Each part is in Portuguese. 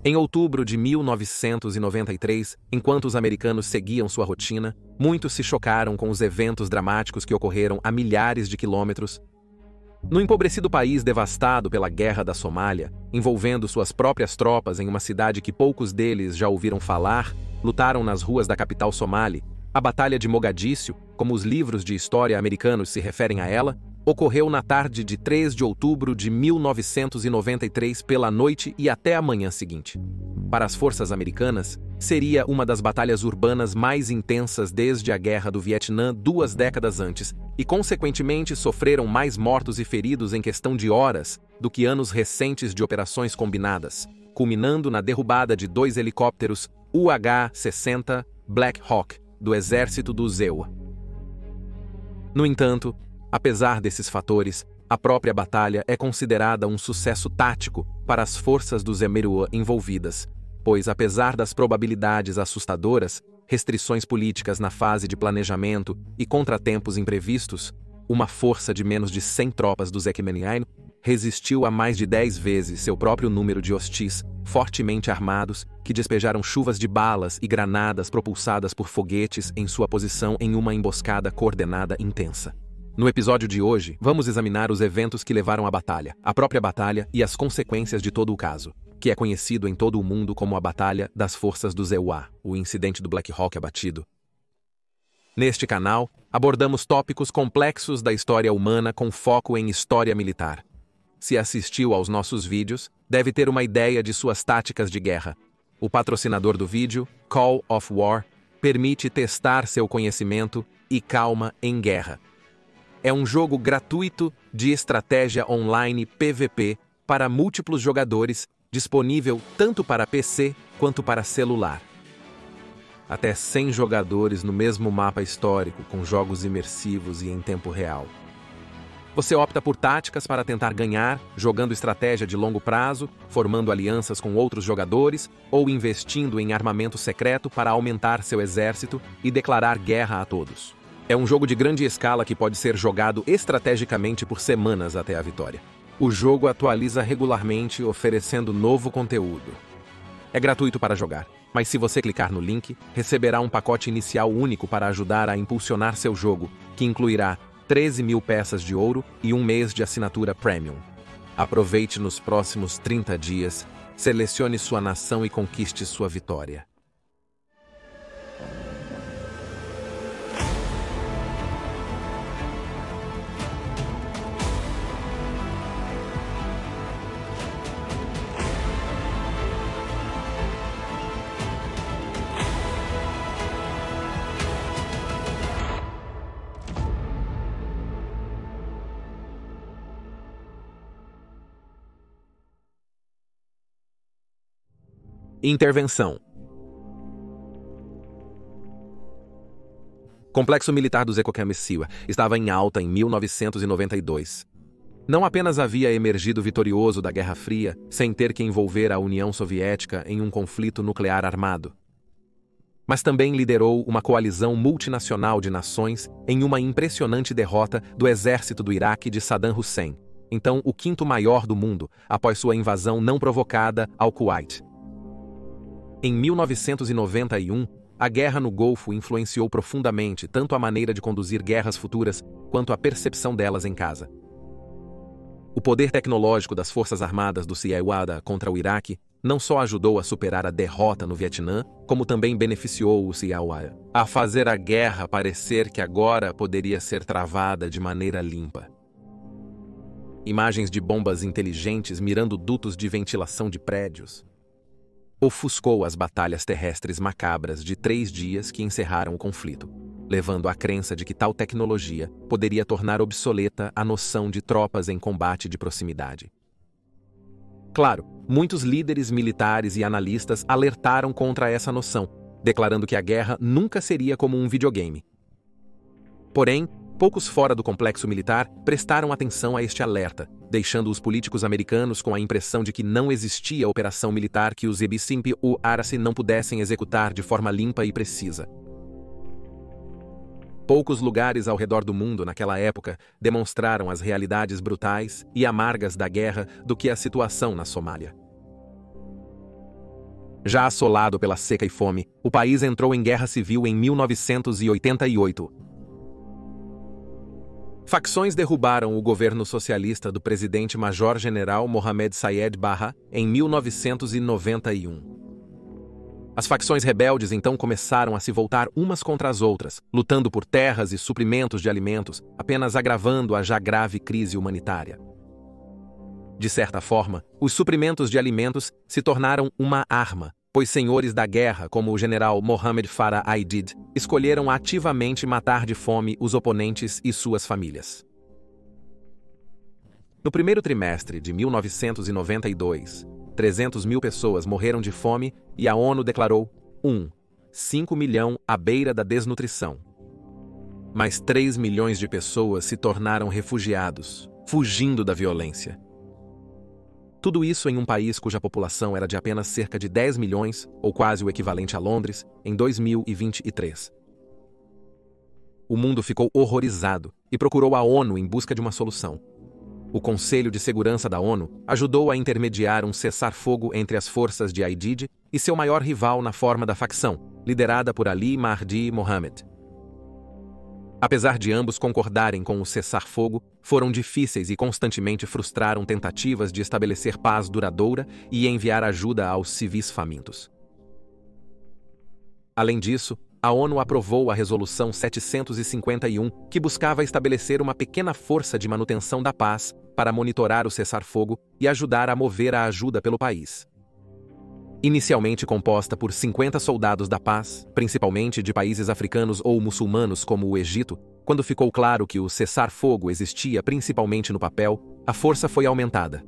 Em outubro de 1993, enquanto os americanos seguiam sua rotina, muitos se chocaram com os eventos dramáticos que ocorreram a milhares de quilômetros. No empobrecido país devastado pela Guerra da Somália, envolvendo suas próprias tropas em uma cidade que poucos deles já ouviram falar, lutaram nas ruas da capital somali. A Batalha de Mogadíscio, como os livros de história americanos se referem a ela, ocorreu na tarde de 3 de outubro de 1993 pela noite e até a manhã seguinte. Para as forças americanas, seria uma das batalhas urbanas mais intensas desde a Guerra do Vietnã 2 décadas antes, e consequentemente sofreram mais mortos e feridos em questão de horas do que anos recentes de operações combinadas, culminando na derrubada de 2 helicópteros UH-60 Black Hawk do exército do ZEUA. No entanto, apesar desses fatores, a própria batalha é considerada um sucesso tático para as forças do ZEMERUA envolvidas, pois apesar das probabilidades assustadoras, restrições políticas na fase de planejamento e contratempos imprevistos, uma força de menos de 100 tropas do Zekmenian resistiu a mais de 10 vezes seu próprio número de hostis, fortemente armados, que despejaram chuvas de balas e granadas propulsadas por foguetes em sua posição em uma emboscada coordenada intensa. No episódio de hoje, vamos examinar os eventos que levaram à batalha, a própria batalha e as consequências de todo o caso, que é conhecido em todo o mundo como a Batalha das Forças do ZEUA, o incidente do Black Hawk abatido. Neste canal, abordamos tópicos complexos da história humana com foco em história militar. Se assistiu aos nossos vídeos, deve ter uma ideia de suas táticas de guerra. O patrocinador do vídeo, Call of War, permite testar seu conhecimento e calma em guerra. É um jogo gratuito de estratégia online PVP para múltiplos jogadores, disponível tanto para PC quanto para celular. Até 100 jogadores no mesmo mapa histórico, com jogos imersivos e em tempo real. Você opta por táticas para tentar ganhar, jogando estratégia de longo prazo, formando alianças com outros jogadores ou investindo em armamento secreto para aumentar seu exército e declarar guerra a todos. É um jogo de grande escala que pode ser jogado estrategicamente por semanas até a vitória. O jogo atualiza regularmente, oferecendo novo conteúdo. É gratuito para jogar, mas se você clicar no link, receberá um pacote inicial único para ajudar a impulsionar seu jogo, que incluirá 13.000 peças de ouro e 1 mês de assinatura Premium. Aproveite nos próximos 30 dias, selecione sua nação e conquiste sua vitória. Intervenção. O complexo militar do Zekmesiwa estava em alta em 1992. Não apenas havia emergido vitorioso da Guerra Fria, sem ter que envolver a União Soviética em um conflito nuclear armado, mas também liderou uma coalizão multinacional de nações em uma impressionante derrota do exército do Iraque de Saddam Hussein, então o quinto maior do mundo, após sua invasão não provocada ao Kuwait. Em 1991, a guerra no Golfo influenciou profundamente tanto a maneira de conduzir guerras futuras quanto a percepção delas em casa. O poder tecnológico das Forças Armadas do ZEUA contra o Iraque não só ajudou a superar a derrota no Vietnã, como também beneficiou o ZEUA a fazer a guerra parecer que agora poderia ser travada de maneira limpa. Imagens de bombas inteligentes mirando dutos de ventilação de prédios ofuscou as batalhas terrestres macabras de 3 dias que encerraram o conflito, levando à crença de que tal tecnologia poderia tornar obsoleta a noção de tropas em combate de proximidade. Claro, muitos líderes militares e analistas alertaram contra essa noção, declarando que a guerra nunca seria como um videogame. Porém, poucos fora do complexo militar prestaram atenção a este alerta, deixando os políticos americanos com a impressão de que não existia operação militar que os EBCMP-UARAC não pudessem executar de forma limpa e precisa. Poucos lugares ao redor do mundo naquela época demonstraram as realidades brutais e amargas da guerra do que a situação na Somália. Já assolado pela seca e fome, o país entrou em guerra civil em 1988. Facções derrubaram o governo socialista do presidente Major-General Mohamed Sayed Barra em 1991. As facções rebeldes então começaram a se voltar umas contra as outras, lutando por terras e suprimentos de alimentos, apenas agravando a já grave crise humanitária. De certa forma, os suprimentos de alimentos se tornaram uma arma, pois senhores da guerra, como o general Mohamed Farah Aidid, escolheram ativamente matar de fome os oponentes e suas famílias. No primeiro trimestre de 1992, 300 mil pessoas morreram de fome e a ONU declarou 5 milhões à beira da desnutrição. Mais 3 milhões de pessoas se tornaram refugiados, fugindo da violência. Tudo isso em um país cuja população era de apenas cerca de 10 milhões, ou quase o equivalente a Londres, em 2023. O mundo ficou horrorizado e procurou a ONU em busca de uma solução. O Conselho de Segurança da ONU ajudou a intermediar um cessar-fogo entre as forças de Aidid e seu maior rival na forma da facção, liderada por Ali Mahdi Mohammed. Apesar de ambos concordarem com o cessar-fogo, foram difíceis e constantemente frustraram tentativas de estabelecer paz duradoura e enviar ajuda aos civis famintos. Além disso, a ONU aprovou a Resolução 751, que buscava estabelecer uma pequena força de manutenção da paz para monitorar o cessar-fogo e ajudar a mover a ajuda pelo país. Inicialmente composta por 50 soldados da paz, principalmente de países africanos ou muçulmanos como o Egito, quando ficou claro que o cessar-fogo existia principalmente no papel, a força foi aumentada.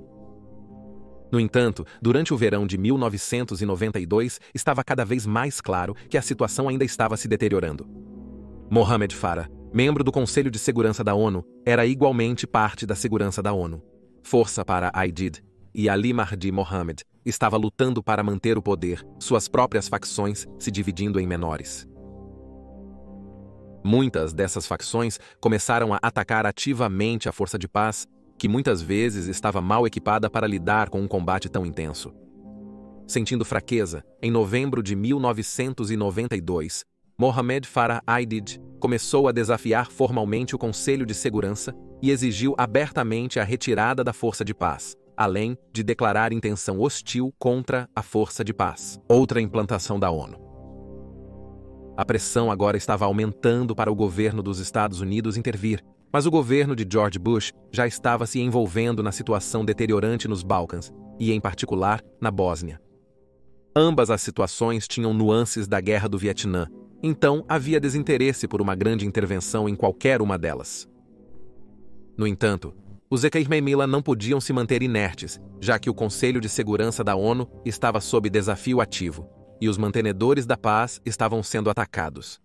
No entanto, durante o verão de 1992, estava cada vez mais claro que a situação ainda estava se deteriorando. Mohamed Farah, membro do Conselho de Segurança da ONU, era igualmente parte da segurança da ONU. Força para Aidid e Ali Mahdi Mohammed estava lutando para manter o poder, suas próprias facções se dividindo em menores. Muitas dessas facções começaram a atacar ativamente a força de paz, que muitas vezes estava mal equipada para lidar com um combate tão intenso. Sentindo fraqueza, em novembro de 1992, Mohamed Farah Aidid começou a desafiar formalmente o Conselho de Segurança e exigiu abertamente a retirada da força de paz, além de declarar intenção hostil contra a força de paz, outra implantação da ONU. A pressão agora estava aumentando para o governo dos Estados Unidos intervir, mas o governo de George Bush já estava se envolvendo na situação deteriorante nos Balcãs e, em particular, na Bósnia. Ambas as situações tinham nuances da Guerra do Vietnã, então havia desinteresse por uma grande intervenção em qualquer uma delas. No entanto, os Equeimemila não podiam se manter inertes, já que o Conselho de Segurança da ONU estava sob desafio ativo, e os mantenedores da paz estavam sendo atacados.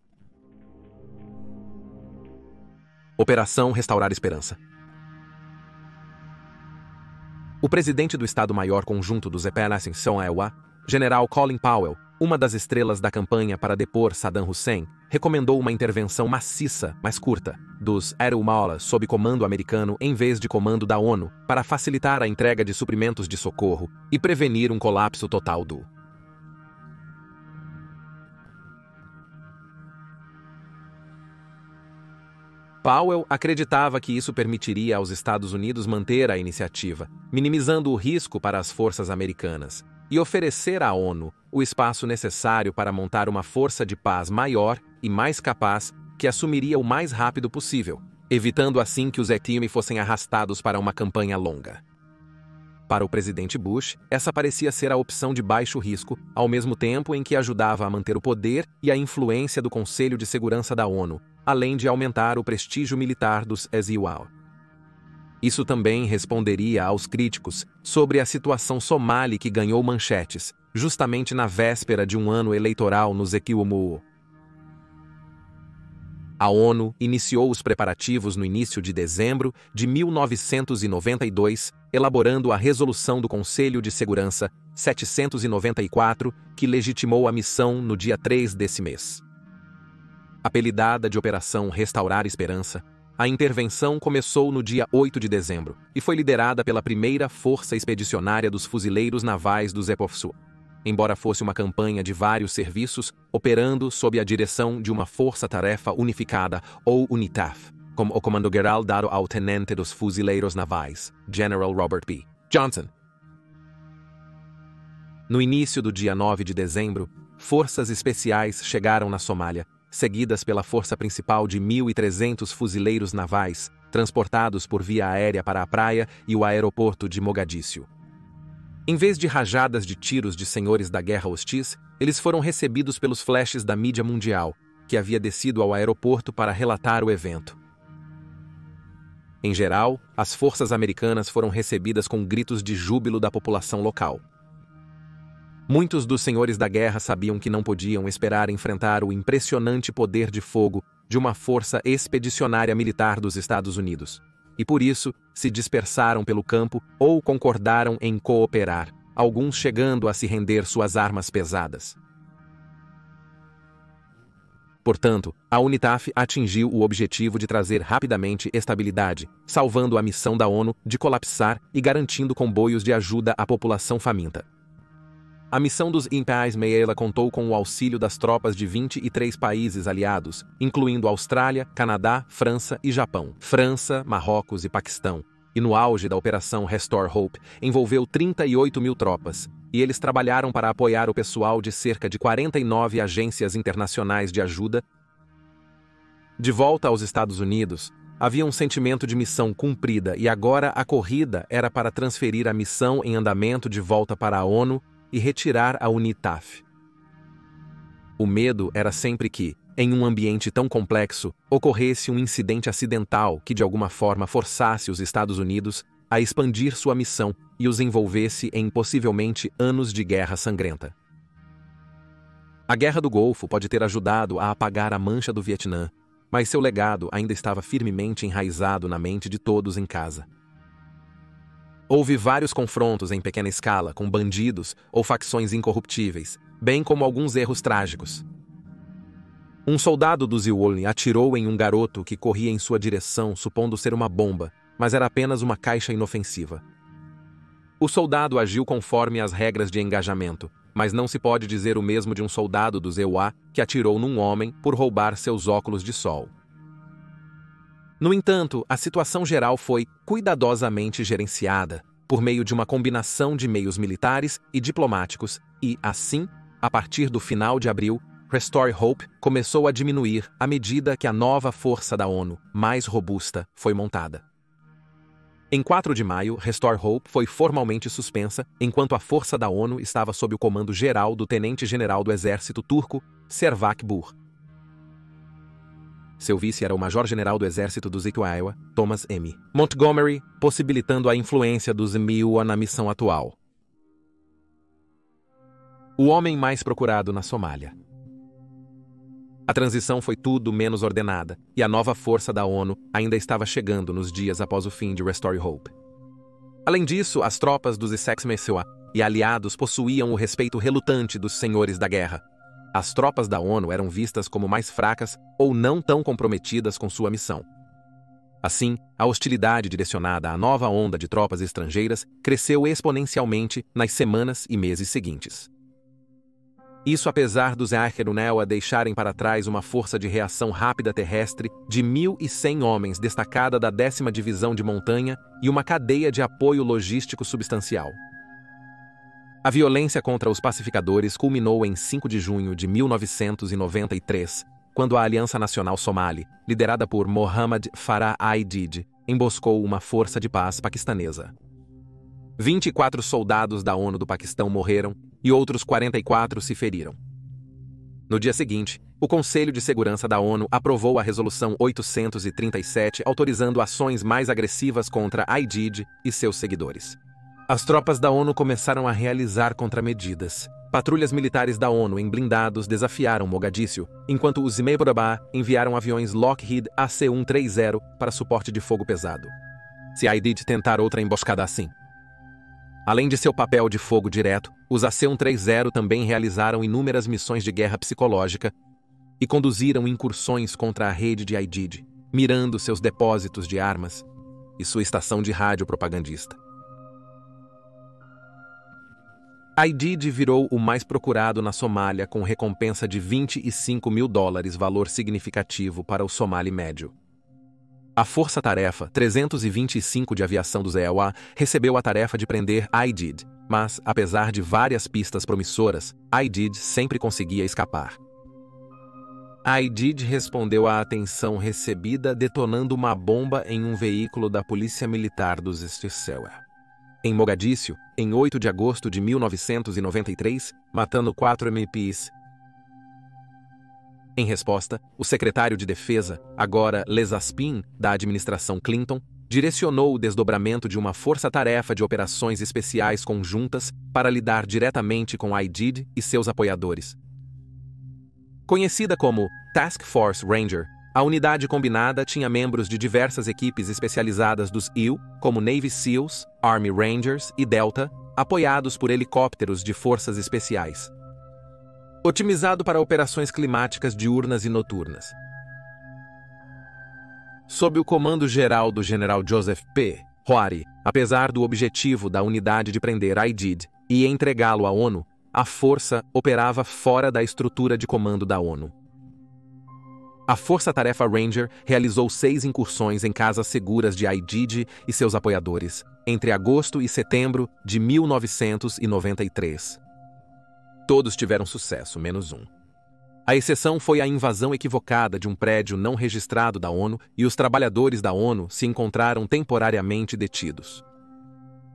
Operação Restaurar Esperança. O presidente do Estado-Maior Conjunto dos EPNAS, General Colin Powell, uma das estrelas da campanha para depor Saddam Hussein, recomendou uma intervenção maciça, mas curta, dos Air-Maula sob comando americano em vez de comando da ONU, para facilitar a entrega de suprimentos de socorro e prevenir um colapso total do Powell acreditava que isso permitiria aos Estados Unidos manter a iniciativa, minimizando o risco para as forças americanas, e oferecer à ONU o espaço necessário para montar uma força de paz maior e mais capaz que assumiria o mais rápido possível, evitando assim que os ETIME fossem arrastados para uma campanha longa. Para o presidente Bush, essa parecia ser a opção de baixo risco, ao mesmo tempo em que ajudava a manter o poder e a influência do Conselho de Segurança da ONU, além de aumentar o prestígio militar dos EZIUAL. Isso também responderia aos críticos sobre a situação somali que ganhou manchetes, justamente na véspera de um ano eleitoral no Zequiumu. A ONU iniciou os preparativos no início de dezembro de 1992, elaborando a Resolução do Conselho de Segurança 794, que legitimou a missão no dia 3 desse mês. Apelidada de Operação Restaurar Esperança, a intervenção começou no dia 8 de dezembro e foi liderada pela primeira Força Expedicionária dos Fuzileiros Navais do Zepofsu, embora fosse uma campanha de vários serviços, operando sob a direção de uma força-tarefa unificada, ou UNITAF, como o comando-geral dado ao tenente dos fuzileiros navais, General Robert B. Johnson. No início do dia 9 de dezembro, forças especiais chegaram na Somália, seguidas pela força principal de 1.300 fuzileiros navais, transportados por via aérea para a praia e o aeroporto de Mogadíscio. Em vez de rajadas de tiros de senhores da guerra hostis, eles foram recebidos pelos flashes da mídia mundial, que havia descido ao aeroporto para relatar o evento. Em geral, as forças americanas foram recebidas com gritos de júbilo da população local. Muitos dos senhores da guerra sabiam que não podiam esperar enfrentar o impressionante poder de fogo de uma força expedicionária militar dos Estados Unidos, e por isso se dispersaram pelo campo ou concordaram em cooperar, alguns chegando a se render suas armas pesadas. Portanto, a UNITAF atingiu o objetivo de trazer rapidamente estabilidade, salvando a missão da ONU de colapsar e garantindo comboios de ajuda à população faminta. A missão dos Impéis Meela contou com o auxílio das tropas de 23 países aliados, incluindo Austrália, Canadá, França e Japão, França, Marrocos e Paquistão, e no auge da Operação Restore Hope, envolveu 38 mil tropas, e eles trabalharam para apoiar o pessoal de cerca de 49 agências internacionais de ajuda. De volta aos Estados Unidos, havia um sentimento de missão cumprida e agora a corrida era para transferir a missão em andamento de volta para a ONU e retirar a UNITAF. O medo era sempre que, em um ambiente tão complexo, ocorresse um incidente acidental que de alguma forma forçasse os Estados Unidos a expandir sua missão e os envolvesse em possivelmente anos de guerra sangrenta. A Guerra do Golfo pode ter ajudado a apagar a mancha do Vietnã, mas seu legado ainda estava firmemente enraizado na mente de todos em casa. Houve vários confrontos em pequena escala com bandidos ou facções incorruptíveis, bem como alguns erros trágicos. Um soldado do Zwolle atirou em um garoto que corria em sua direção supondo ser uma bomba, mas era apenas uma caixa inofensiva. O soldado agiu conforme as regras de engajamento, mas não se pode dizer o mesmo de um soldado do ZEUA que atirou num homem por roubar seus óculos de sol. No entanto, a situação geral foi cuidadosamente gerenciada, por meio de uma combinação de meios militares e diplomáticos, e, assim, a partir do final de abril, Restore Hope começou a diminuir à medida que a nova força da ONU, mais robusta, foi montada. Em 4 de maio, Restore Hope foi formalmente suspensa, enquanto a força da ONU estava sob o comando geral do tenente-general do exército turco, Servak Bur. Seu vice era o major-general do exército dos Iowa, Thomas M. Montgomery, possibilitando a influência dos MIUA na missão atual. O homem mais procurado na Somália. A transição foi tudo menos ordenada, e a nova força da ONU ainda estava chegando nos dias após o fim de Restore Hope. Além disso, as tropas dos Essex-Messoa e aliados possuíam o respeito relutante dos senhores da guerra. As tropas da ONU eram vistas como mais fracas ou não tão comprometidas com sua missão. Assim, a hostilidade direcionada à nova onda de tropas estrangeiras cresceu exponencialmente nas semanas e meses seguintes. Isso apesar dos Aherunewa deixarem para trás uma força de reação rápida terrestre de 1.100 homens destacada da 10ª Divisão de Montanha e uma cadeia de apoio logístico substancial. A violência contra os pacificadores culminou em 5 de junho de 1993, quando a Aliança Nacional Somali, liderada por Mohammad Farah Aidid, emboscou uma força de paz paquistanesa. 24 soldados da ONU do Paquistão morreram e outros 44 se feriram. No dia seguinte, o Conselho de Segurança da ONU aprovou a Resolução 837 autorizando ações mais agressivas contra Aidid e seus seguidores. As tropas da ONU começaram a realizar contramedidas. Patrulhas militares da ONU em blindados desafiaram Mogadíscio, enquanto os Zimbabwe enviaram aviões Lockheed AC-130 para suporte de fogo pesado. Se Aidid tentar outra emboscada assim. Além de seu papel de fogo direto, os AC-130 também realizaram inúmeras missões de guerra psicológica e conduziram incursões contra a rede de Aidid, mirando seus depósitos de armas e sua estação de rádio propagandista. Aidid virou o mais procurado na Somália com recompensa de $25 mil, valor significativo para o somali médio. A Força-Tarefa 325 de Aviação do ZEUA recebeu a tarefa de prender Aidid, mas, apesar de várias pistas promissoras, Aidid sempre conseguia escapar. Aidid respondeu à atenção recebida detonando uma bomba em um veículo da Polícia Militar dos Esticewa, em Mogadíscio, em 8 de agosto de 1993, matando 4 MPs. Em resposta, o secretário de Defesa, agora Les Aspin, da administração Clinton, direcionou o desdobramento de uma força-tarefa de operações especiais conjuntas para lidar diretamente com Aidid e seus apoiadores. Conhecida como Task Force Ranger, a unidade combinada tinha membros de diversas equipes especializadas dos EU, como Navy SEALs, Army Rangers e Delta, apoiados por helicópteros de forças especiais. Otimizado para operações climáticas diurnas e noturnas. Sob o comando geral do general Joseph P. Hoari, apesar do objetivo da unidade de prender Aidid e entregá-lo à ONU, a força operava fora da estrutura de comando da ONU. A Força-Tarefa Ranger realizou 6 incursões em casas seguras de Aidid e seus apoiadores, entre agosto e setembro de 1993. Todos tiveram sucesso, menos um. A exceção foi a invasão equivocada de um prédio não registrado da ONU e os trabalhadores da ONU se encontraram temporariamente detidos.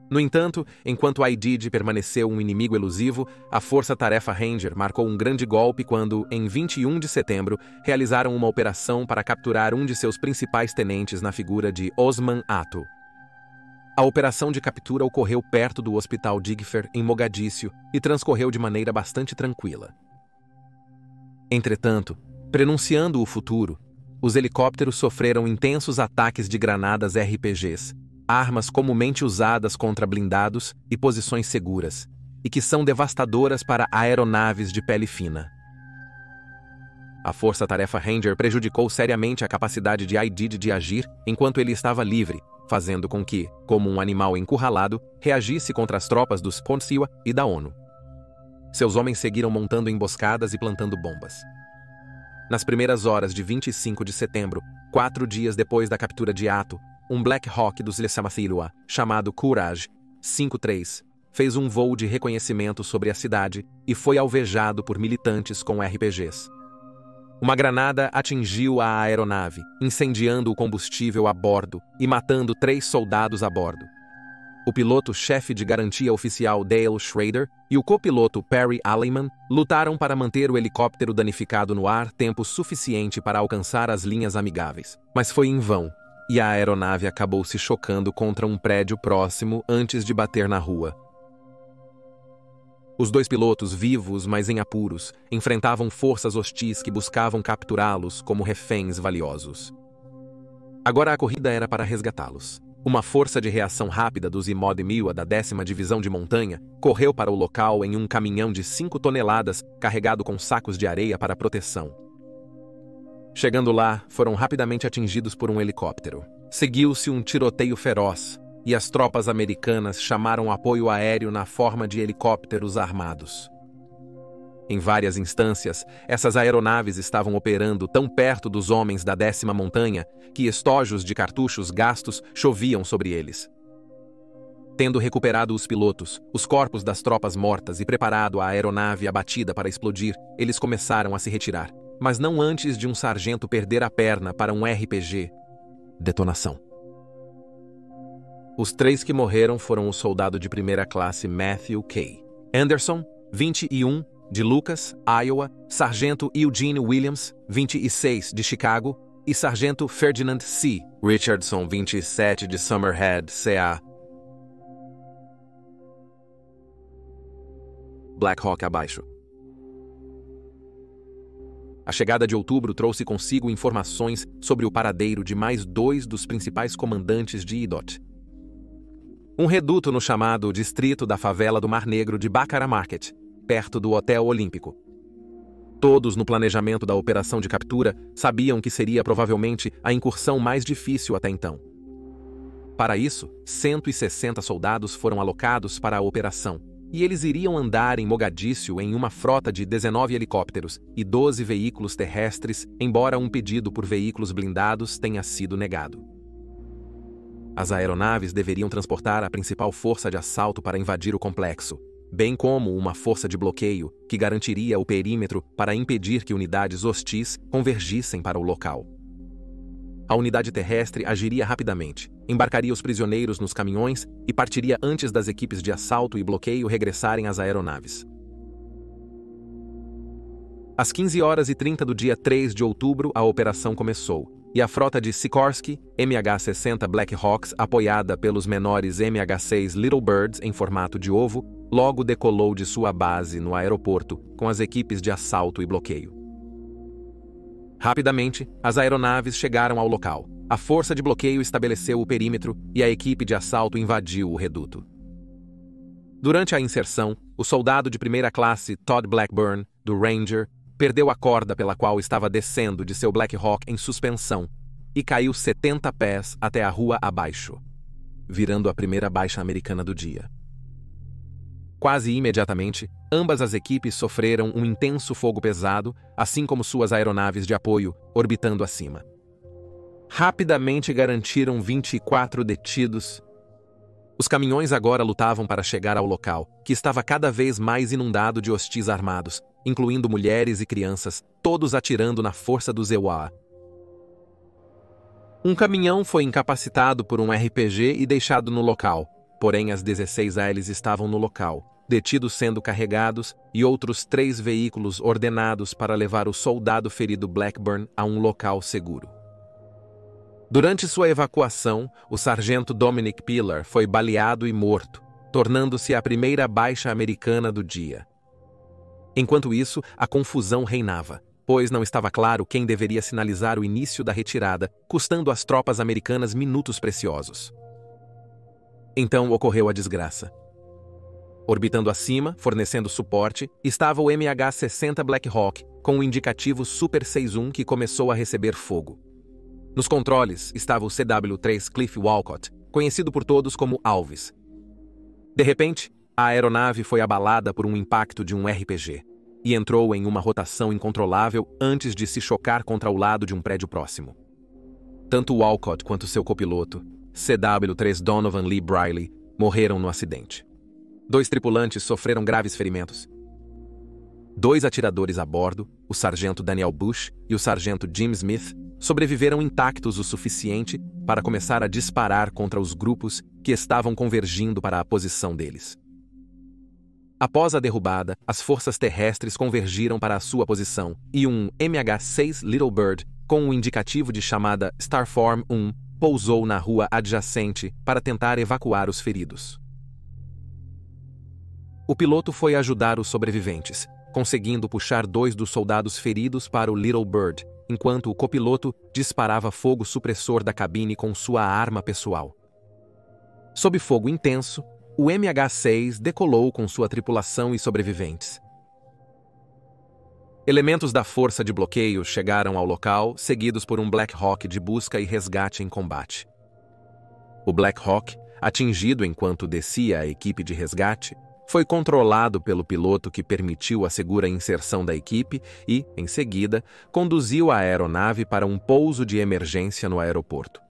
No entanto, enquanto Aidid permaneceu um inimigo elusivo, a Força-Tarefa Ranger marcou um grande golpe quando, em 21 de setembro, realizaram uma operação para capturar um de seus principais tenentes na figura de Osman Ato. A operação de captura ocorreu perto do Hospital Digfer, em Mogadíscio, e transcorreu de maneira bastante tranquila. Entretanto, prenunciando o futuro, os helicópteros sofreram intensos ataques de granadas RPGs, armas comumente usadas contra blindados e posições seguras, e que são devastadoras para aeronaves de pele fina. A Força-Tarefa Ranger prejudicou seriamente a capacidade de Aidid de agir enquanto ele estava livre, fazendo com que, como um animal encurralado, reagisse contra as tropas dos Ponsiwa e da ONU. Seus homens seguiram montando emboscadas e plantando bombas. Nas primeiras horas de 25 de setembro, 4 dias depois da captura de Ato, um Black Hawk dos Lesamathilwa, chamado Courage 53, fez um voo de reconhecimento sobre a cidade e foi alvejado por militantes com RPGs. Uma granada atingiu a aeronave, incendiando o combustível a bordo e matando 3 soldados a bordo. O piloto-chefe de garantia oficial Dale Schrader e o copiloto Perry Aleman lutaram para manter o helicóptero danificado no ar tempo suficiente para alcançar as linhas amigáveis, mas foi em vão, e a aeronave acabou se chocando contra um prédio próximo antes de bater na rua. Os 2 pilotos, vivos mas em apuros, enfrentavam forças hostis que buscavam capturá-los como reféns valiosos. Agora a corrida era para resgatá-los. Uma força de reação rápida dos Imod-Miwa da 10ª Divisão de Montanha correu para o local em um caminhão de 5 toneladas carregado com sacos de areia para proteção. Chegando lá, foram rapidamente atingidos por um helicóptero. Seguiu-se um tiroteio feroz, e as tropas americanas chamaram apoio aéreo na forma de helicópteros armados. Em várias instâncias, essas aeronaves estavam operando tão perto dos homens da 10ª Montanha que estojos de cartuchos gastos choviam sobre eles. Tendo recuperado os pilotos, os corpos das tropas mortas e preparado a aeronave abatida para explodir, eles começaram a se retirar, mas não antes de um sargento perder a perna para um RPG. Detonação. Os 3 que morreram foram o soldado de primeira classe Matthew K. Anderson, 21, de Lucas, Iowa, sargento Eugene Williams, 26, de Chicago, e sargento Ferdinand C. Richardson, 27, de Summerhead, CA. Black Hawk abaixo. A chegada de outubro trouxe consigo informações sobre o paradeiro de mais 2 dos principais comandantes de IDOT. Um reduto no chamado Distrito da Favela do Mar Negro de Bacara Market, perto do Hotel Olímpico. Todos no planejamento da operação de captura sabiam que seria provavelmente a incursão mais difícil até então. Para isso, 160 soldados foram alocados para a operação, e eles iriam andar em Mogadíscio em uma frota de 19 helicópteros e 12 veículos terrestres, embora um pedido por veículos blindados tenha sido negado. As aeronaves deveriam transportar a principal força de assalto para invadir o complexo, bem como uma força de bloqueio que garantiria o perímetro para impedir que unidades hostis convergissem para o local. A unidade terrestre agiria rapidamente, embarcaria os prisioneiros nos caminhões e partiria antes das equipes de assalto e bloqueio regressarem às aeronaves. Às 15h30 do dia 3 de outubro, a operação começou, e a frota de Sikorsky MH-60 Black Hawks, apoiada pelos menores MH-6 Little Birds em formato de ovo, logo decolou de sua base no aeroporto com as equipes de assalto e bloqueio. Rapidamente, as aeronaves chegaram ao local. A força de bloqueio estabeleceu o perímetro e a equipe de assalto invadiu o reduto. Durante a inserção, o soldado de primeira classe Todd Blackburn, do Ranger, perdeu a corda pela qual estava descendo de seu Black Hawk em suspensão e caiu 70 pés até a rua abaixo, virando a primeira baixa americana do dia. Quase imediatamente, ambas as equipes sofreram um intenso fogo pesado, assim como suas aeronaves de apoio, orbitando acima. Rapidamente garantiram 24 detidos. Os caminhões agora lutavam para chegar ao local, que estava cada vez mais inundado de hostis armados, incluindo mulheres e crianças, todos atirando na força do EWA. Um caminhão foi incapacitado por um RPG e deixado no local, porém as 16 ALs estavam no local, detidos sendo carregados, e outros 3 veículos ordenados para levar o soldado ferido Blackburn a um local seguro. Durante sua evacuação, o sargento Dominic Pillar foi baleado e morto, tornando-se a primeira baixa americana do dia. Enquanto isso, a confusão reinava, pois não estava claro quem deveria sinalizar o início da retirada, custando às tropas americanas minutos preciosos. Então ocorreu a desgraça. Orbitando acima, fornecendo suporte, estava o MH-60 Black Hawk, com o indicativo Super 61 que começou a receber fogo. Nos controles estava o CW-3 Cliff Walcott, conhecido por todos como Alves. De repente, a aeronave foi abalada por um impacto de um RPG e entrou em uma rotação incontrolável antes de se chocar contra o lado de um prédio próximo. Tanto Walcott quanto seu copiloto, CW-3 Donovan Lee Briley, morreram no acidente. 2 tripulantes sofreram graves ferimentos. 2 atiradores a bordo, o sargento Daniel Bush e o sargento Jim Smith, sobreviveram intactos o suficiente para começar a disparar contra os grupos que estavam convergindo para a posição deles. Após a derrubada, as forças terrestres convergiram para a sua posição e um MH-6 Little Bird, com o indicativo de chamada Starform 1, pousou na rua adjacente para tentar evacuar os feridos. O piloto foi ajudar os sobreviventes, conseguindo puxar 2 dos soldados feridos para o Little Bird, enquanto o copiloto disparava fogo supressor da cabine com sua arma pessoal. Sob fogo intenso, o MH-6 decolou com sua tripulação e sobreviventes. Elementos da força de bloqueio chegaram ao local, seguidos por um Black Hawk de busca e resgate em combate. O Black Hawk, atingido enquanto descia a equipe de resgate, foi controlado pelo piloto que permitiu a segura inserção da equipe e, em seguida, conduziu a aeronave para um pouso de emergência no aeroporto.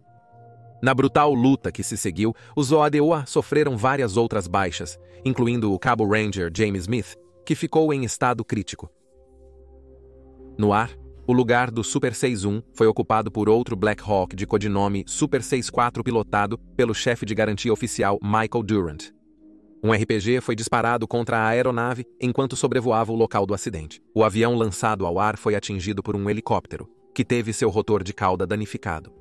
Na brutal luta que se seguiu, os OADOA sofreram várias outras baixas, incluindo o cabo Ranger James Smith, que ficou em estado crítico. No ar, o lugar do Super 61 foi ocupado por outro Black Hawk de codinome Super 64 pilotado pelo chefe de garantia oficial Michael Durant. Um RPG foi disparado contra a aeronave enquanto sobrevoava o local do acidente. O avião lançado ao ar foi atingido por um helicóptero, que teve seu rotor de cauda danificado.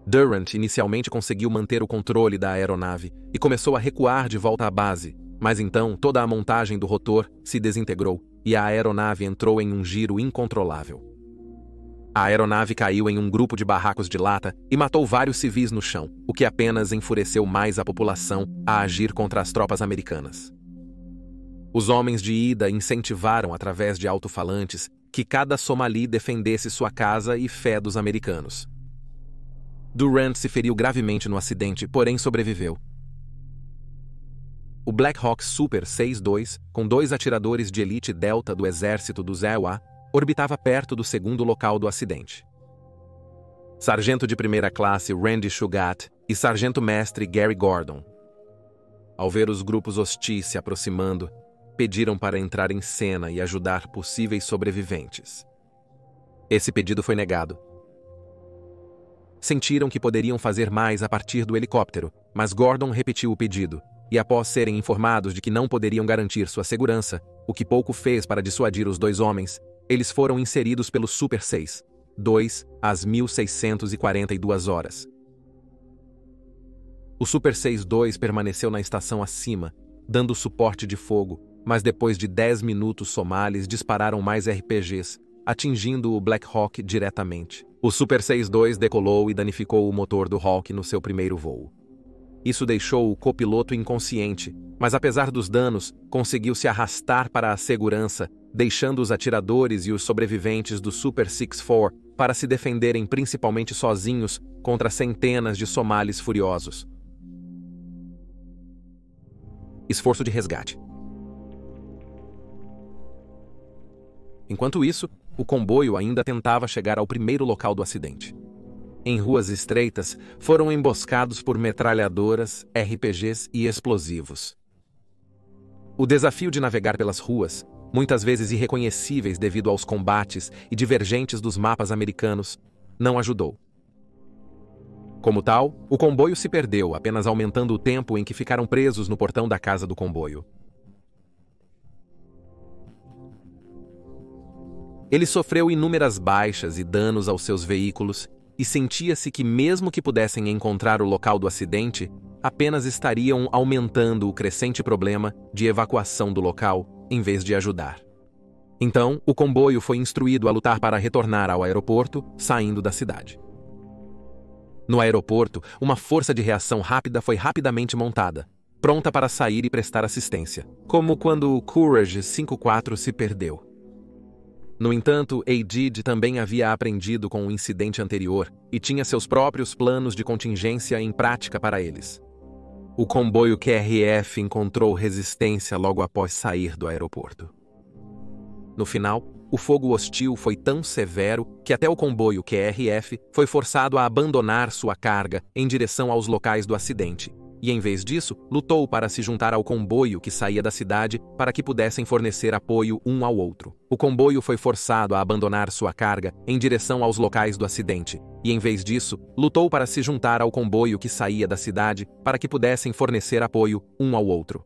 Durant inicialmente conseguiu manter o controle da aeronave e começou a recuar de volta à base, mas então toda a montagem do rotor se desintegrou e a aeronave entrou em um giro incontrolável. A aeronave caiu em um grupo de barracos de lata e matou vários civis no chão, o que apenas enfureceu mais a população a agir contra as tropas americanas. Os homens de ida incentivaram através de alto-falantes que cada somali defendesse sua casa e fé dos americanos. Durant se feriu gravemente no acidente, porém sobreviveu. o Black Hawk Super 62, com 2 atiradores de elite Delta do exército dos EWA, orbitava perto do segundo local do acidente. Sargento de primeira classe Randy Shugat e Sargento-mestre Gary Gordon, ao ver os grupos hostis se aproximando, pediram para entrar em cena e ajudar possíveis sobreviventes. Esse pedido foi negado. Sentiram que poderiam fazer mais a partir do helicóptero, mas Gordon repetiu o pedido, e após serem informados de que não poderiam garantir sua segurança, o que pouco fez para dissuadir os 2 homens, eles foram inseridos pelo Super 62 às 1642 horas. O Super 62 permaneceu na estação acima, dando suporte de fogo, mas depois de 10 minutos somalis dispararam mais RPGs, atingindo o Black Hawk diretamente. O Super 62 decolou e danificou o motor do Hawk no seu primeiro voo. Isso deixou o copiloto inconsciente, mas apesar dos danos, conseguiu se arrastar para a segurança, deixando os atiradores e os sobreviventes do Super 64 para se defenderem principalmente sozinhos contra centenas de somalis furiosos. Esforço de resgate. Enquanto isso, o comboio ainda tentava chegar ao primeiro local do acidente. Em ruas estreitas, foram emboscados por metralhadoras, RPGs e explosivos. O desafio de navegar pelas ruas, muitas vezes irreconhecíveis devido aos combates e divergentes dos mapas americanos, não ajudou. Como tal, o comboio se perdeu, apenas aumentando o tempo em que ficaram presos no portão da casa do comboio. Ele sofreu inúmeras baixas e danos aos seus veículos e sentia-se que, mesmo que pudessem encontrar o local do acidente, apenas estariam aumentando o crescente problema de evacuação do local, em vez de ajudar. Então, o comboio foi instruído a lutar para retornar ao aeroporto, saindo da cidade. No aeroporto, uma força de reação rápida foi rapidamente montada, pronta para sair e prestar assistência, como quando o Courage 54 se perdeu. No entanto, Aidid também havia aprendido com o incidente anterior e tinha seus próprios planos de contingência em prática para eles. O comboio QRF encontrou resistência logo após sair do aeroporto. No final, o fogo hostil foi tão severo que até o comboio QRF foi forçado a abandonar sua carga em direção aos locais do acidente, e em vez disso, lutou para se juntar ao comboio que saía da cidade para que pudessem fornecer apoio um ao outro. O comboio foi forçado a abandonar sua carga em direção aos locais do acidente, e em vez disso, lutou para se juntar ao comboio que saía da cidade para que pudessem fornecer apoio um ao outro.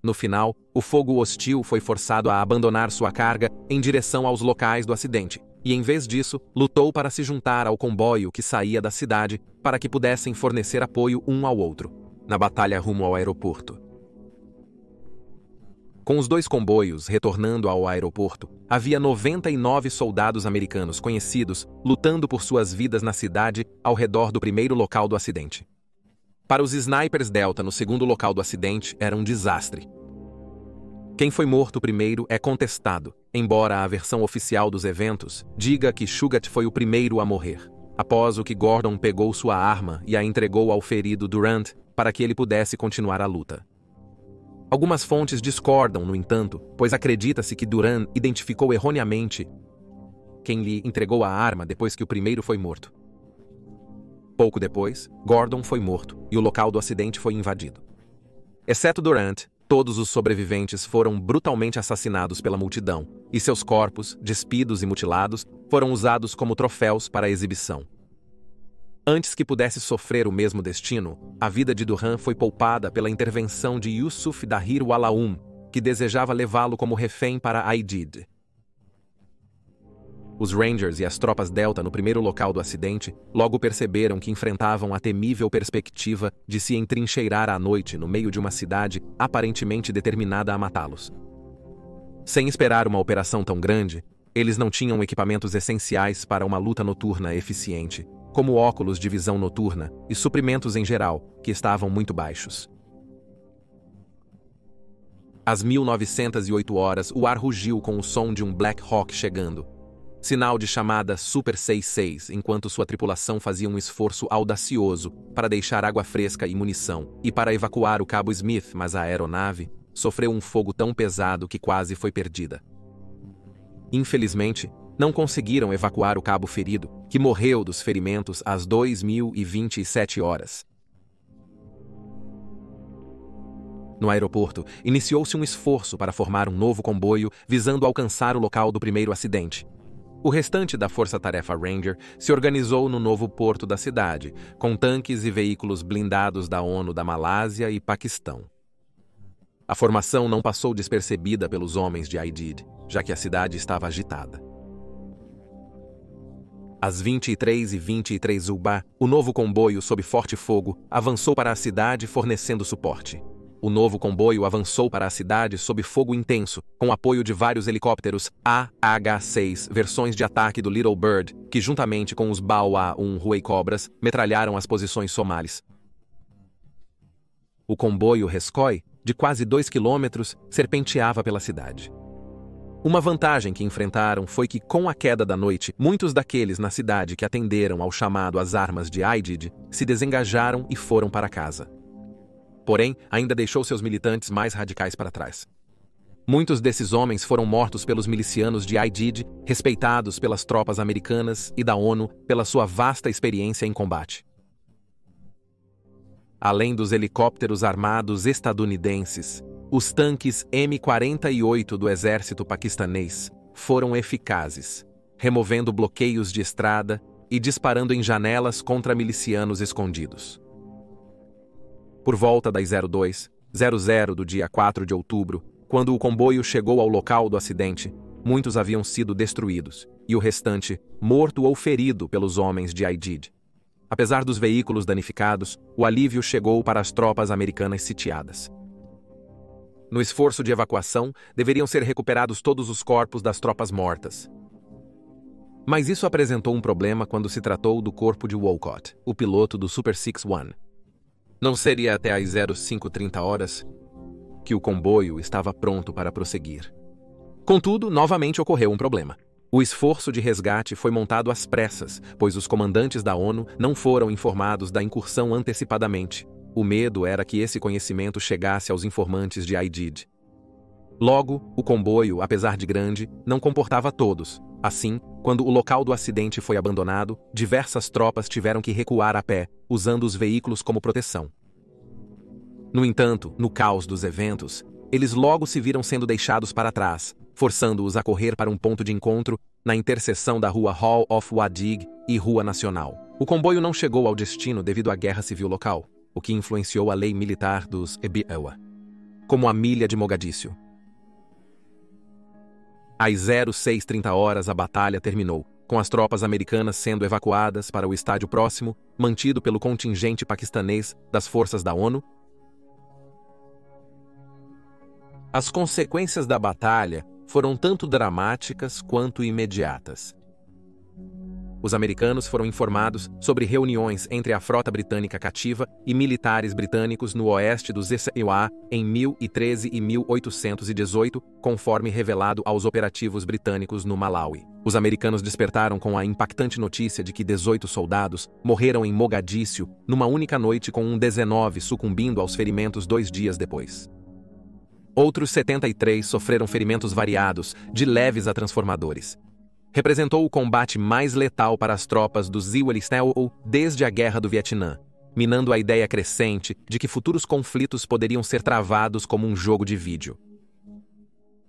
No final, o fogo hostil foi forçado a abandonar sua carga em direção aos locais do acidente, e em vez disso, lutou para se juntar ao comboio que saía da cidade para que pudessem fornecer apoio um ao outro, na batalha rumo ao aeroporto. Com os 2 comboios retornando ao aeroporto, havia 99 soldados americanos conhecidos lutando por suas vidas na cidade ao redor do primeiro local do acidente. Para os snipers Delta no segundo local do acidente, era um desastre. Quem foi morto primeiro é contestado, embora a versão oficial dos eventos diga que Shugat foi o primeiro a morrer, após o que Gordon pegou sua arma e a entregou ao ferido Durant para que ele pudesse continuar a luta. Algumas fontes discordam, no entanto, pois acredita-se que Durant identificou erroneamente quem lhe entregou a arma depois que o primeiro foi morto. Pouco depois, Gordon foi morto e o local do acidente foi invadido. Exceto Durant, todos os sobreviventes foram brutalmente assassinados pela multidão, e seus corpos, despidos e mutilados, foram usados como troféus para a exibição. Antes que pudesse sofrer o mesmo destino, a vida de Durant foi poupada pela intervenção de Yusuf Dahir Walaum, que desejava levá-lo como refém para Aidid. Os Rangers e as tropas Delta no primeiro local do acidente logo perceberam que enfrentavam a temível perspectiva de se entrincheirar à noite no meio de uma cidade aparentemente determinada a matá-los. Sem esperar uma operação tão grande, eles não tinham equipamentos essenciais para uma luta noturna eficiente, como óculos de visão noturna e suprimentos em geral, que estavam muito baixos. Às 1908 horas, o ar rugiu com o som de um Black Hawk chegando. Sinal de chamada Super 66, enquanto sua tripulação fazia um esforço audacioso para deixar água fresca e munição, e para evacuar o Cabo Smith, mas a aeronave sofreu um fogo tão pesado que quase foi perdida. Infelizmente, não conseguiram evacuar o cabo ferido, que morreu dos ferimentos às 2027 horas. No aeroporto, iniciou-se um esforço para formar um novo comboio visando alcançar o local do primeiro acidente. O restante da Força-Tarefa Ranger se organizou no novo porto da cidade, com tanques e veículos blindados da ONU da Malásia e Paquistão. A formação não passou despercebida pelos homens de Aidid, já que a cidade estava agitada. Às 23h23 UBA, o novo comboio sob forte fogo avançou para a cidade fornecendo suporte. O novo comboio avançou para a cidade sob fogo intenso, com apoio de vários helicópteros AH-6, versões de ataque do Little Bird, que juntamente com os Bao-A-1 Huey-Cobras, metralharam as posições somalis. O comboio Rescoi, de quase 2 quilômetros, serpenteava pela cidade. Uma vantagem que enfrentaram foi que, com a queda da noite, muitos daqueles na cidade que atenderam ao chamado às armas de Aidid se desengajaram e foram para casa. Porém, ainda deixou seus militantes mais radicais para trás. Muitos desses homens foram mortos pelos milicianos de Aidid, respeitados pelas tropas americanas e da ONU pela sua vasta experiência em combate. Além dos helicópteros armados estadunidenses, os tanques M-48 do exército paquistanês foram eficazes, removendo bloqueios de estrada e disparando em janelas contra milicianos escondidos. Por volta das 02:00 do dia 4 de outubro, quando o comboio chegou ao local do acidente, muitos haviam sido destruídos, e o restante, morto ou ferido pelos homens de Aidid. Apesar dos veículos danificados, o alívio chegou para as tropas americanas sitiadas. No esforço de evacuação, deveriam ser recuperados todos os corpos das tropas mortas. Mas isso apresentou um problema quando se tratou do corpo de Wolcott, o piloto do Super 61. Não seria até às 05:30 que o comboio estava pronto para prosseguir. Contudo, novamente ocorreu um problema. O esforço de resgate foi montado às pressas, pois os comandantes da ONU não foram informados da incursão antecipadamente. O medo era que esse conhecimento chegasse aos informantes de Aidid. Logo, o comboio, apesar de grande, não comportava todos. Assim, quando o local do acidente foi abandonado, diversas tropas tiveram que recuar a pé, usando os veículos como proteção. No entanto, no caos dos eventos, eles logo se viram sendo deixados para trás, forçando-os a correr para um ponto de encontro na interseção da Rua Hall of Wadig e Rua Nacional. O comboio não chegou ao destino devido à guerra civil local, o que influenciou a lei militar dos Ebi-Ewa, como a milha de Mogadíscio. Às 06:30 a batalha terminou, com as tropas americanas sendo evacuadas para o estádio próximo, mantido pelo contingente paquistanês das forças da ONU. As consequências da batalha foram tanto dramáticas quanto imediatas. Os americanos foram informados sobre reuniões entre a frota britânica cativa e militares britânicos no oeste dos Ewa em 1013 e 1818, conforme revelado aos operativos britânicos no Malawi. Os americanos despertaram com a impactante notícia de que 18 soldados morreram em Mogadíscio numa única noite, com 19 sucumbindo aos ferimentos 2 dias depois. Outros 73 sofreram ferimentos variados, de leves a transformadores. Representou o combate mais letal para as tropas do Ziwalisnao desde a Guerra do Vietnã, minando a ideia crescente de que futuros conflitos poderiam ser travados como um jogo de vídeo.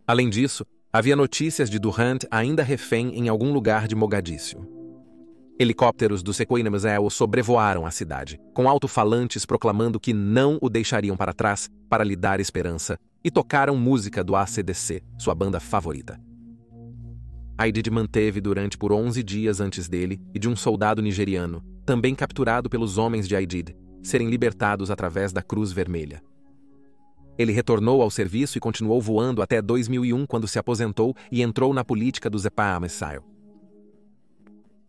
Além disso, havia notícias de Durant ainda refém em algum lugar de Mogadíscio. Helicópteros do Sequoia-Museo sobrevoaram a cidade, com alto-falantes proclamando que não o deixariam para trás para lhe dar esperança, e tocaram música do AC/DC, sua banda favorita. Aidid manteve durante por 11 dias antes dele e de um soldado nigeriano, também capturado pelos homens de Aidid, serem libertados através da Cruz Vermelha. Ele retornou ao serviço e continuou voando até 2001, quando se aposentou e entrou na política do Zepa-Missile.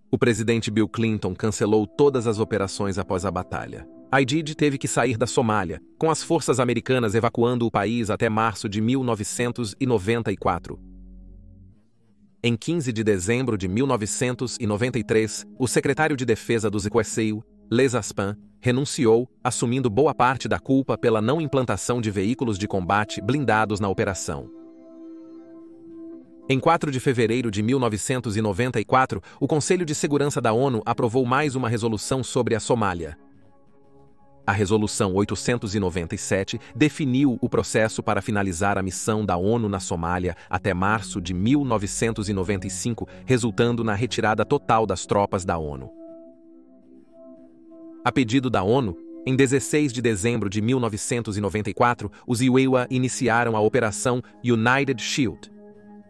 O presidente Bill Clinton cancelou todas as operações após a batalha. Aidid teve que sair da Somália, com as forças americanas evacuando o país até março de 1994. Em 15 de dezembro de 1993, o secretário de Defesa dos USA, Les Aspin, renunciou, assumindo boa parte da culpa pela não implantação de veículos de combate blindados na operação. Em 4 de fevereiro de 1994, o Conselho de Segurança da ONU aprovou mais uma resolução sobre a Somália. A Resolução 897 definiu o processo para finalizar a missão da ONU na Somália até março de 1995, resultando na retirada total das tropas da ONU. A pedido da ONU, em 16 de dezembro de 1994, os UEWA iniciaram a Operação United Shield.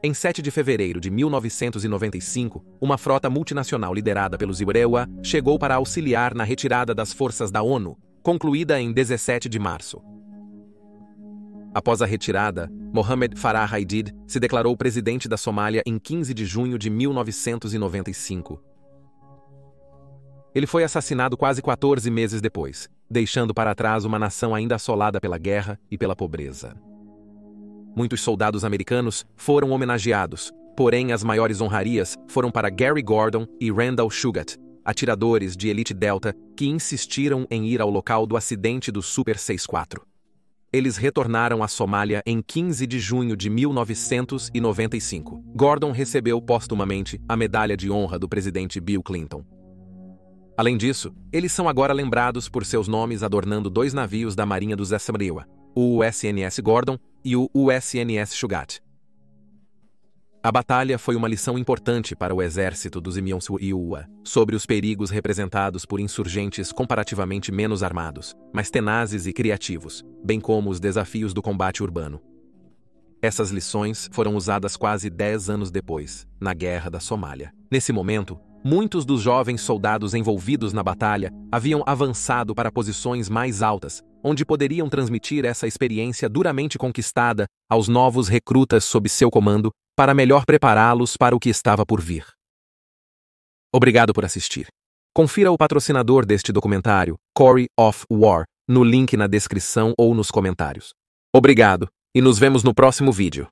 Em 7 de fevereiro de 1995, uma frota multinacional liderada pelos UEWA chegou para auxiliar na retirada das forças da ONU, concluída em 17 de março. Após a retirada, Mohamed Farah Aidid se declarou presidente da Somália em 15 de junho de 1995. Ele foi assassinado quase 14 meses depois, deixando para trás uma nação ainda assolada pela guerra e pela pobreza. Muitos soldados americanos foram homenageados, porém as maiores honrarias foram para Gary Gordon e Randall Shugat, atiradores de Elite Delta que insistiram em ir ao local do acidente do Super 64. Eles retornaram à Somália em 15 de junho de 1995. Gordon recebeu póstumamente a Medalha de Honra do presidente Bill Clinton. Além disso, eles são agora lembrados por seus nomes adornando 2 navios da Marinha dos Samariwa, o USNS Gordon e o USNS Shugat. A batalha foi uma lição importante para o exército dos UEWA sobre os perigos representados por insurgentes comparativamente menos armados, mas tenazes e criativos, bem como os desafios do combate urbano. Essas lições foram usadas quase 10 anos depois, na Guerra da Somália. Nesse momento, muitos dos jovens soldados envolvidos na batalha haviam avançado para posições mais altas, onde poderiam transmitir essa experiência duramente conquistada aos novos recrutas sob seu comando, para melhor prepará-los para o que estava por vir. Obrigado por assistir. Confira o patrocinador deste documentário, Corey of War, no link na descrição ou nos comentários. Obrigado, e nos vemos no próximo vídeo.